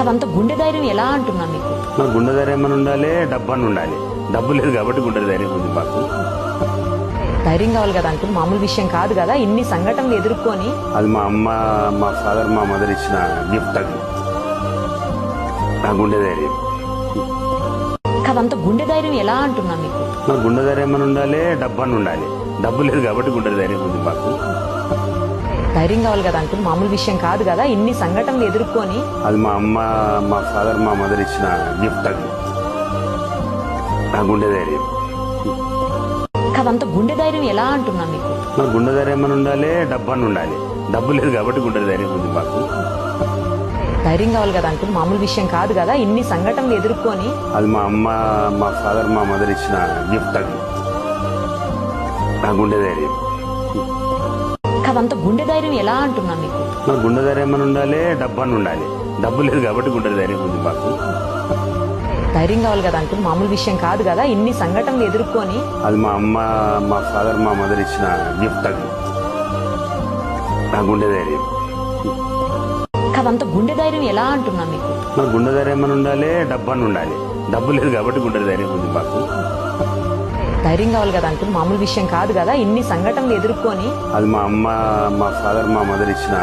అదంతా గుండె ధైర్యం ఎలా అంటున్నా మీకు? మా గుండె ధైర్యం ఏమైనా ఉండాలి, డబ్బు అని ఉండాలి. డబ్బు లేదు కాబట్టి గుండె ధైర్యం ఉంది మాకు. ధైర్యం కావాలి కదా అంకుల్, మామూలు విషయం కాదు కదా. ఇన్ని సంఘటనలు ఎదుర్కొని అది మా అమ్మ, మా ఫాదర్, మా మదర్ ఇచ్చిన గిఫ్ట్. అది నా గుండె ధైర్యం. అదంతా గుండె ధైర్యం ఎలా అంటున్నా మీకు? మా గుండె ధైర్యం ఏమైనా ఉండాలి, డబ్బు అని ఉండాలి. డబ్బు లేదు కాబట్టి గుండె ధైర్యం ఉంది మాకు. ధైర్యం కావాలి కదా అంకుల్, మామూలు విషయం కాదు కదా. ఇన్ని సంఘటనలు ఎదుర్కొని అది మా అమ్మ, మా ఫాదర్, మా మదర్ ఇచ్చిన గిఫ్ట్. అది నా గుండె ధైర్యం. అదంతా గుండె ధైర్యం ఎలా అంటున్నా మీకు? మా గుండె ధైర్యం ఏమైనా ఉండాలి, డబ్బు అని ఉండాలి. డబ్బు లేదు కాబట్టి గుండె ధైర్యం ఉంది మాకు. ధైర్యం కావాలి కదా అంకుల్, మామూలు విషయం కాదు కదా. ఇన్ని సంఘటనలు ఎదుర్కొని అది మా అమ్మ, మా ఫాదర్, మా మదర్ ఇచ్చిన గిఫ్ట్. అది నా గుండె ధైర్యం. అదంతా గుండె ధైర్యం ఎలా అంటున్నా మీకు? మా గుండె ధైర్యం ఏమైనా ఉండాలి, డబ్బు అని ఉండాలి. డబ్బు లేదు కాబట్టి గుండె ధైర్యం ఉంది మాకు. ధైర్యం కావాలి కదా అంకుల్, మామూలు విషయం కాదు కదా. ఇన్ని సంఘటనలు ఎదుర్కొని అది మా అమ్మ, మా ఫాదర్, మా మదర్ ఇచ్చిన గిఫ్ట్. అది నా గుండె ధైర్యం. అదంతా గుండె ధైర్యం ఎలా అంటున్నా మీకు? మా గుండె ధైర్యం ఏమైనా ఉండాలి, డబ్బు అని ఉండాలి. డబ్బు లేదు కాబట్టి గుండె ధైర్యం ఉంది మాకు. ధైర్యం కావాలి కదా అంకుల్, మామూలు విషయం కాదు కదా. ఇన్ని సంఘటనలు ఎదుర్కొని అది మా అమ్మ, మా ఫాదర్, మా మదర్ ఇచ్చిన